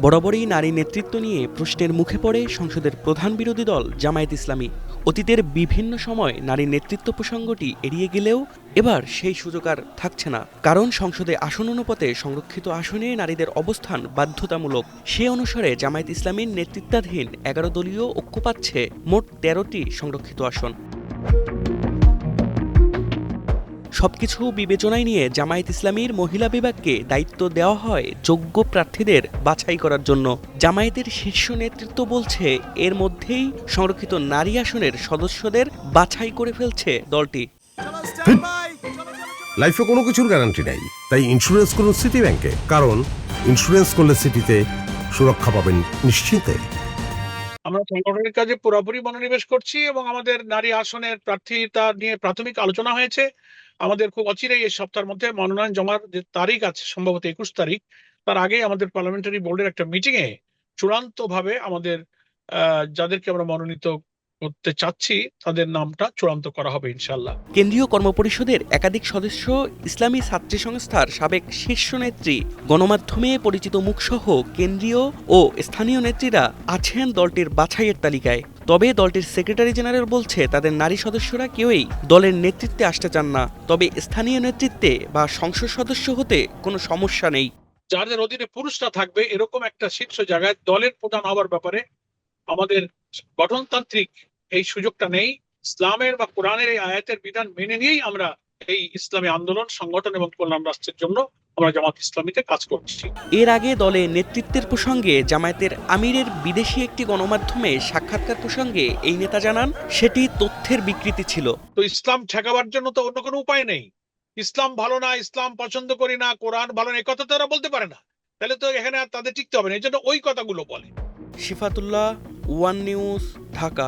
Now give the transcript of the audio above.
বরাবরই নারী নেতৃত্ব নিয়ে প্রশ্নের মুখে পড়ে সংসদের প্রধান বিরোধী দল জামায়াত ইসলামী। অতীতের বিভিন্ন সময় নারী নেতৃত্ব প্রসঙ্গটি এড়িয়ে গেলেও এবার সেই সুযোগ আর থাকছে না, কারণ সংসদে আসন অনুপাতে সংরক্ষিত আসনে নারীদের অবস্থান বাধ্যতামূলক। সে অনুসারে জামায়াত ইসলামীর নেতৃত্বাধীন 11 দলীয় ঐক্য পাচ্ছে মোট 13টি সংরক্ষিত আসন। সবকিছু বিবেচনায় নিয়ে জামায়াত ইসলামীর মহিলা বিভাগকে দায়িত্ব দেওয়া হয় যোগ্য প্রার্থীদের বাছাই করার জন্য। জামায়াতের শীর্ষ নেতৃত্ব বলছে এর মধ্যেই সংরক্ষিত নারী আসনের সদস্যদের বাছাই করে ফেলছে দলটি। লাইফে কোনো কিছুর গ্যারান্টি নাই, তাই ইন্স্যুরেন্স করুন সিটি ব্যাংকে, কারণ ইন্স্যুরেন্স করলে সিটিতে সুরক্ষা পাবেন নিশ্চিন্তে। আমরা সংগঠনের কাজে পুরোপুরি মনোনিবেশ করছি এবং আমাদের নারী আসনের প্রার্থিতা নিয়ে প্রাথমিক আলোচনা হয়েছে। আমাদের খুব অচিরেই এই সপ্তাহের মধ্যে মনোনয়ন জমার যে তারিখ আছে, সম্ভবত 21 তারিখ, তার আগে আমাদের পার্লামেন্টারি বোর্ডের একটা মিটিং এ চূড়ান্তভাবে আমাদের যাদেরকে আমরা মনোনীত করতে চাচ্ছি তাদের নামটা চূড়ান্ত করা হবে ইনশাআল্লাহ। কেন্দ্রীয় কর্মপরিষদের একাধিক সদস্য, ইসলামী ছাত্রী সংস্থার সাবেক শীর্ষ নেত্রী, গণমাধ্যমে পরিচিত মুখসহ কেন্দ্রীয় ও স্থানীয় নেত্রীরা আছেন দলটির বাছাইয়ের তালিকায়। তবে দলটির সেক্রেটারি জেনারেল বলছে তাদের নারী সদস্যরা কেউই দলের নেতৃত্বে আসতে চান না, তবে স্থানীয় নেতৃত্বে বা সংসদ সদস্য হতে কোনো সমস্যা নেই। যাদের অধীনে পুরুষরা থাকবে এরকম একটা শীর্ষ জায়গায় দলের প্রধান হওয়ার ব্যাপারে আমাদের গঠনতান্ত্রিক এই সুযোগটা নেই। ইসলামের বা কোরআনের এই আয়াতের বিধান মেনে নিয়েই আমরা এই ইসলামী আন্দোলন, সংগঠন এবং কল্যাণ রাষ্ট্রের জন্য আমরা জামাত ইসলামীতে কাজ করছি। এর আগে দলে নেতৃত্বের প্রসঙ্গে জামায়াতের আমিরের বিদেশি একটি গণমাধ্যমে সাক্ষাৎকার প্রসঙ্গে এই নেতা জানান সেটি তথ্যের বিকৃতি ছিল। তো ইসলাম ঠেকাবার জন্য তো অন্য কোনো উপায় নেই। ইসলাম ভালো না, ইসলাম পছন্দ করি না, কোরআন ভালো না, এই কথা তো ওরা বলতে পারে না। তাহলে তো এখানে আর তাদের টিকতে হবে না, এই জন্য ওই কথাগুলো বলে। শিফাতুল্লাহ, ওয়ান নিউজ, ঢাকা।